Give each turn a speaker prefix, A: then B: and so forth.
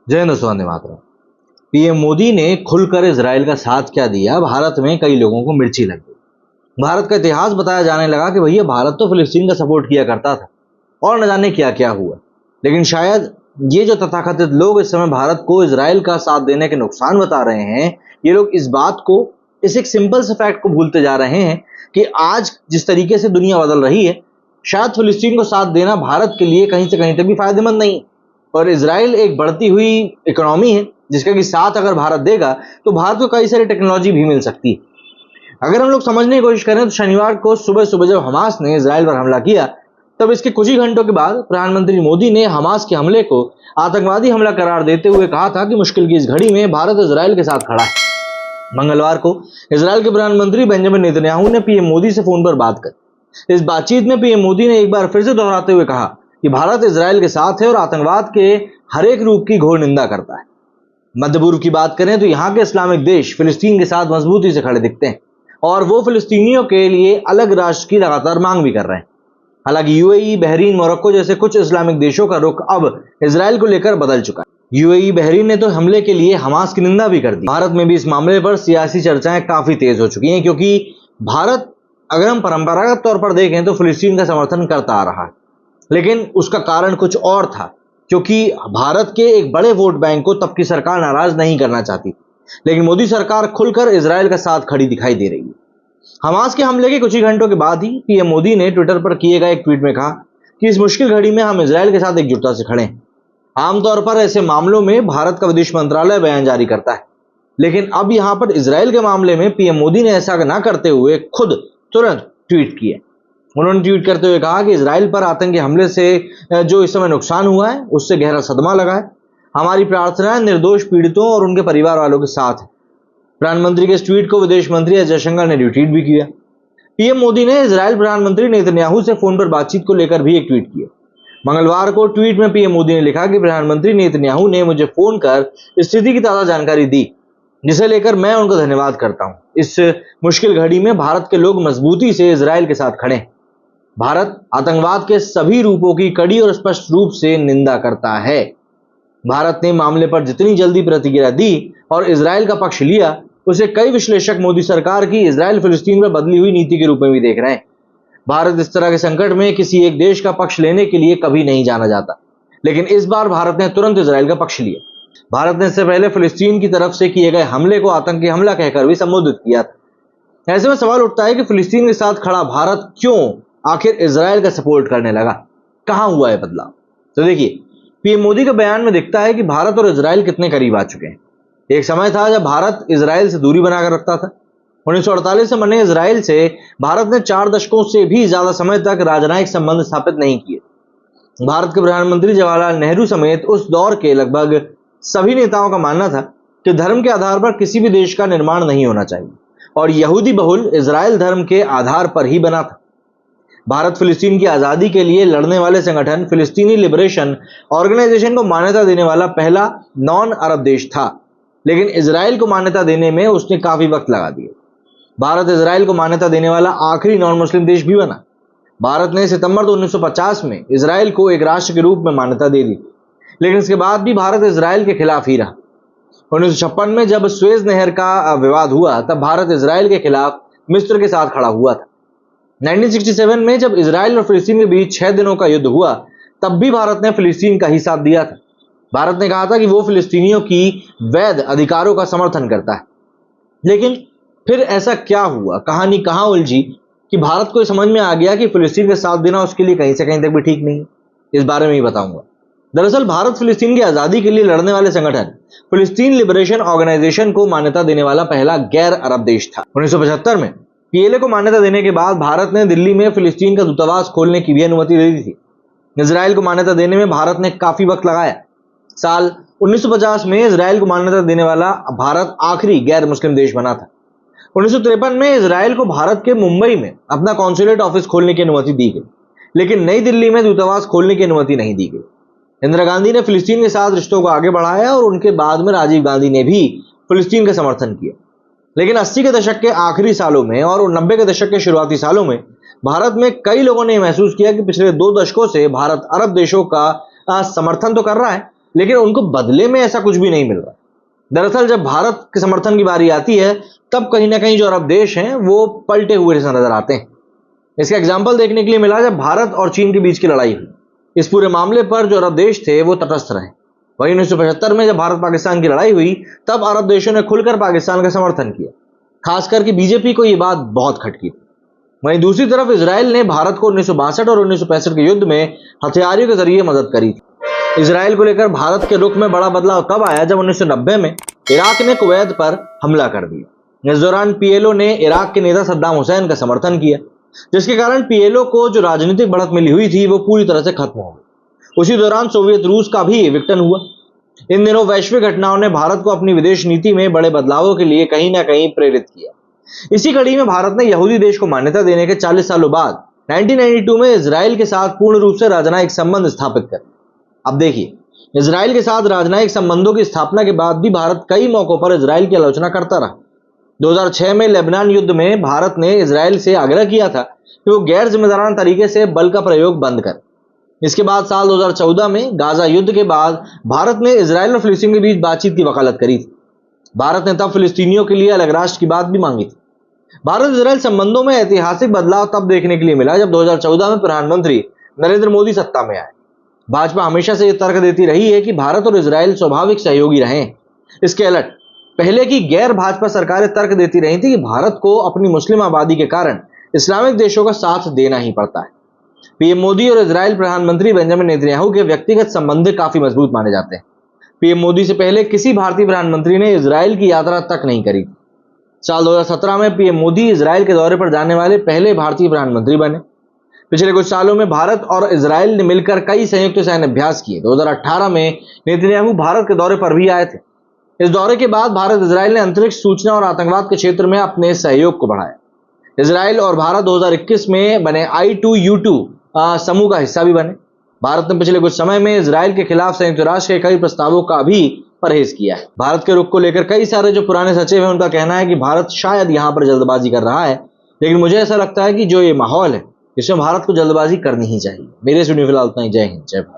A: जय हिंद दोस्तों, वंदे मातरम। पीएम मोदी ने खुलकर इजराइल का साथ क्या दिया, भारत में कई लोगों को मिर्ची लग गई। भारत का इतिहास बताया जाने लगा कि भैया भारत तो फिलिस्तीन का सपोर्ट किया करता था और न जाने क्या क्या हुआ। लेकिन शायद ये जो तथाकथित लोग इस समय भारत को इजराइल का साथ देने के नुकसान बता रहे हैं, ये लोग इस बात को, इस एक सिंपल से फैक्ट को भूलते जा रहे हैं कि आज जिस तरीके से दुनिया बदल रही है, शायद फिलिस्तीन को साथ देना भारत के लिए कहीं से कहीं तक भी फायदेमंद नहीं। और इजराइल एक बढ़ती हुई इकोनॉमी है जिसका कि साथ अगर भारत देगा तो भारत को कई सारी टेक्नोलॉजी भी मिल सकती है। अगर हम लोग समझने की कोशिश करें तो शनिवार को सुबह सुबह जब हमास ने इजराइल पर हमला किया, तब इसके कुछ ही घंटों के बाद प्रधानमंत्री मोदी ने हमास के हमले को आतंकवादी हमला करार देते हुए कहा था कि मुश्किल की इस घड़ी में भारत इजराइल के साथ खड़ा है। मंगलवार को इजराइल के प्रधानमंत्री बेंजामिन नेतन्याहू ने पीएम मोदी से फोन पर बात की। इस बातचीत में पीएम मोदी ने एक बार फिर से दोहराते हुए कहा कि भारत इजराइल के साथ है और आतंकवाद के हर एक रूप की घोर निंदा करता है। मध्य पूर्व की बात करें तो यहाँ के इस्लामिक देश फिलिस्तीन के साथ मजबूती से खड़े दिखते हैं और वो फिलिस्तीनियों के लिए अलग राष्ट्र की लगातार मांग भी कर रहे हैं। हालांकि यूएई, बहरीन, मोरक्को जैसे कुछ इस्लामिक देशों का रुख अब इजराइल को लेकर बदल चुका है। यूएई, बहरीन ने तो हमले के लिए हमास की निंदा भी कर दी। भारत में भी इस मामले पर सियासी चर्चाएं काफी तेज हो चुकी हैं, क्योंकि भारत, अगर हम परंपरागत तौर पर देखें तो फिलिस्तीन का समर्थन करता आ रहा है, लेकिन उसका कारण कुछ और था, क्योंकि भारत के एक बड़े वोट बैंक को तब की सरकार नाराज नहीं करना चाहती। लेकिन मोदी सरकार खुलकर इजराइल का साथ खड़ी दिखाई दे रही है। हमास के हमले के कुछ ही घंटों के बाद ही पीएम मोदी ने ट्विटर पर किए गए एक ट्वीट में कहा कि इस मुश्किल घड़ी में हम इजराइल के साथ एकजुटता से खड़े हैं। आमतौर पर ऐसे मामलों में भारत का विदेश मंत्रालय बयान जारी करता है, लेकिन अब यहां पर इजराइल के मामले में पीएम मोदी ने ऐसा न करते हुए खुद तुरंत ट्वीट किया। उन्होंने ट्वीट करते हुए कहा कि इजराइल पर आतंकी हमले से जो इस समय नुकसान हुआ है उससे गहरा सदमा लगा है। हमारी प्रार्थनाएं निर्दोष पीड़ितों और उनके परिवार वालों के साथ है। प्रधानमंत्री के इस ट्वीट को विदेश मंत्री एस जयशंकर ने रिट्वीट भी किया। पीएम मोदी ने इजराइल प्रधानमंत्री नेतन्याहू से फोन पर बातचीत को लेकर भी एक ट्वीट किया। मंगलवार को ट्वीट में पीएम मोदी ने लिखा कि प्रधानमंत्री नेतन्याहू ने मुझे फोन कर स्थिति की ताजा जानकारी दी, जिसे लेकर मैं उनका धन्यवाद करता हूं। इस मुश्किल घड़ी में भारत के लोग मजबूती से इजराइल के साथ खड़े हैं। भारत आतंकवाद के सभी रूपों की कड़ी और स्पष्ट रूप से निंदा करता है। भारत ने मामले पर जितनी जल्दी प्रतिक्रिया दी और इजराइल का पक्ष लिया, उसे कई विश्लेषक मोदी सरकार की इजराइल फिलिस्तीन पर बदली हुई नीति के रूप में भी देख रहे हैं। भारत इस तरह के संकट में किसी एक देश का पक्ष लेने के लिए कभी नहीं जाना जाता, लेकिन इस बार भारत ने तुरंत इजराइल का पक्ष लिया। भारत ने इससे पहले फिलिस्तीन की तरफ से किए गए हमले को आतंकी हमला कहकर भी संबोधित किया था। ऐसे में सवाल उठता है कि फिलिस्तीन के साथ खड़ा भारत क्यों आखिर इजराइल का सपोर्ट करने लगा? कहां हुआ है बदलाव? तो देखिए, पीएम मोदी के बयान में दिखता है कि भारत और इजराइल कितने करीब आ चुके हैं। एक समय था जब भारत इजराइल से दूरी बनाकर रखता था। 1948 से बने इजराइल से भारत ने 4 दशकों से भी ज्यादा समय तक राजनयिक संबंध स्थापित नहीं किए। भारत के प्रधानमंत्री जवाहरलाल नेहरू समेत उस दौर के लगभग सभी नेताओं का मानना था कि धर्म के आधार पर किसी भी देश का निर्माण नहीं होना चाहिए और यहूदी बहुल इजराइल धर्म के आधार पर ही बना था। भारत फिलिस्तीन की आजादी के लिए लड़ने वाले संगठन फिलिस्तीनी लिबरेशन ऑर्गेनाइजेशन को मान्यता देने वाला पहला नॉन अरब देश था, लेकिन इजराइल को मान्यता देने में उसने काफी वक्त लगा दिया। भारत इजराइल को मान्यता देने वाला आखिरी नॉन मुस्लिम देश भी बना। भारत ने सितंबर 1950 में इजराइल को एक राष्ट्र के रूप में मान्यता दे दी, लेकिन इसके बाद भी भारत इजराइल के खिलाफ ही रहा। 1956 में जब सुएज नहर का विवाद हुआ, तब भारत इजराइल के खिलाफ मिस्र के साथ खड़ा हुआ था। 1967 में जब इजराइल और फिलिस्तीन के बीच 6 दिनों का युद्ध हुआ, तब भी भारत ने फिलिस्तीन का ही साथ दिया था। भारत ने कहा था कि वो फिलिस्तीनियों की वैध अधिकारों का समर्थन करता है। लेकिन फिर ऐसा क्या हुआ, कहानी कहां उलझी कि भारत को समझ में आ गया कि फिलिस्तीन का साथ देना उसके लिए कहीं से कहीं तक भी ठीक नहीं है? इस बारे में ही बताऊंगा। दरअसल भारत फिलिस्तीन की आजादी के लिए लड़ने वाले संगठन फिलिस्तीन लिबरेशन ऑर्गेनाइजेशन को मान्यता देने वाला पहला गैर अरब देश था। 1975 में पीएलए को मान्यता देने के बाद भारत ने दिल्ली में फिलिस्तीन का दूतावास खोलने की भी अनुमति दे दी थी। इजराइल को मान्यता देने में भारत ने काफी वक्त लगाया। साल 1950 में इजराइल को मान्यता देने वाला भारत आखिरी गैर मुस्लिम देश बना था। 1953 में इजराइल को भारत के मुंबई में अपना कॉन्सुलेट ऑफिस खोलने की अनुमति दी गई, लेकिन नई दिल्ली में दूतावास खोलने की अनुमति नहीं दी गई। इंदिरा गांधी ने फिलिस्तीन के साथ रिश्तों को आगे बढ़ाया और उनके बाद में राजीव गांधी ने भी फिलिस्तीन का समर्थन किया। लेकिन 80 के दशक के आखिरी सालों में और 90 के दशक के शुरुआती सालों में भारत में कई लोगों ने महसूस किया कि पिछले 2 दशकों से भारत अरब देशों का समर्थन तो कर रहा है, लेकिन उनको बदले में ऐसा कुछ भी नहीं मिल रहा। दरअसल जब भारत के समर्थन की बारी आती है तब कहीं ना कहीं जो अरब देश हैं वो पलटे हुए नजर आते हैं। इसका एग्जाम्पल देखने के लिए मिला जब भारत और चीन के बीच की लड़ाई हुई। इस पूरे मामले पर जो अरब देश थे वो तटस्थ रहे। वहीं 1975 में जब भारत पाकिस्तान की लड़ाई हुई तब अरब देशों ने खुलकर पाकिस्तान का समर्थन किया, खासकर कि बीजेपी को यह बात बहुत खटकी थी। वहीं दूसरी तरफ इजराइल ने भारत को 1962 और 1965 के युद्ध में हथियारों के जरिए मदद करी थी। इजराइल को लेकर भारत के रुख में बड़ा बदलाव तब आया जब 1990 में इराक ने कुवैत पर हमला कर दिया। इस दौरान पीएलओ ने इराक के नेता सद्दाम हुसैन का समर्थन किया, जिसके कारण पीएलओ को जो राजनीतिक बढ़त मिली हुई थी वो पूरी तरह से खत्म हो गई। उसी दौरान सोवियत रूस का भी विघटन हुआ। इन दिनों वैश्विक घटनाओं ने भारत को अपनी विदेश नीति में बड़े बदलावों के लिए कहीं ना कहीं प्रेरित किया। इसी कड़ी में भारत ने यहूदी देश को मान्यता देने के 40 सालों बाद 1992 में इजराइल के साथ पूर्ण रूप से राजनयिक संबंध स्थापित कर। अब देखिए, इजराइल के साथ राजनयिक संबंधों की स्थापना के बाद भी भारत कई मौकों पर इजराइल की आलोचना करता रहा। 2006 में लेबनान युद्ध में भारत ने इजराइल से आग्रह किया था कि वो गैर जिम्मेदाराना तरीके से बल का प्रयोग बंद कर। इसके बाद साल 2014 में गाजा युद्ध के बाद भारत ने इजराइल और फिलिस्तीन के बीच बातचीत की वकालत करी थी। भारत ने तब फिलिस्तीनियों के लिए अलग राष्ट्र की बात भी मांगी थी। भारत इजराइल संबंधों में ऐतिहासिक बदलाव तब देखने के लिए मिला जब 2014 में प्रधानमंत्री नरेंद्र मोदी सत्ता में आए। भाजपा हमेशा से यह तर्क देती रही है कि भारत और इजराइल स्वाभाविक सहयोगी रहे हैं। इसके अलट पहले की गैर भाजपा सरकारें तर्क देती रही थी कि भारत को अपनी मुस्लिम आबादी के कारण इस्लामिक देशों का साथ देना ही पड़ता है। पीएम मोदी और इजराइल प्रधानमंत्री बेंजामिन नेतन्याहू के व्यक्तिगत संबंध काफी मजबूत माने जाते हैं। पीएम मोदी से पहले किसी भारतीय प्रधानमंत्री ने इजराइल की यात्रा तक नहीं करी। साल 2017 में पीएम मोदी इजराइल के दौरे पर जाने वाले पहले भारतीय प्रधानमंत्री बने। पिछले कुछ सालों में भारत और इजराइल ने मिलकर कई संयुक्त सैन्य अभ्यास किए। 2018 में नेतन्याहू भारत के दौरे पर भी आए थे। इस दौरे के बाद भारत इजराइल ने अंतरिक्ष, सूचना और आतंकवाद के क्षेत्र में अपने सहयोग को बढ़ाया। इजराइल और भारत 2021 में बने I2U2 समूह का हिस्सा भी बने। भारत ने पिछले कुछ समय में इजराइल के खिलाफ संयुक्त राष्ट्र के कई प्रस्तावों का भी परहेज किया है। भारत के रुख को लेकर कई सारे जो पुराने सचिव हैं उनका कहना है कि भारत शायद यहां पर जल्दबाजी कर रहा है, लेकिन मुझे ऐसा लगता है कि जो ये माहौल है इसमें भारत को जल्दबाजी करनी ही चाहिए। मेरे से फिलहाल उतना ही। जय हिंद, जय भारत।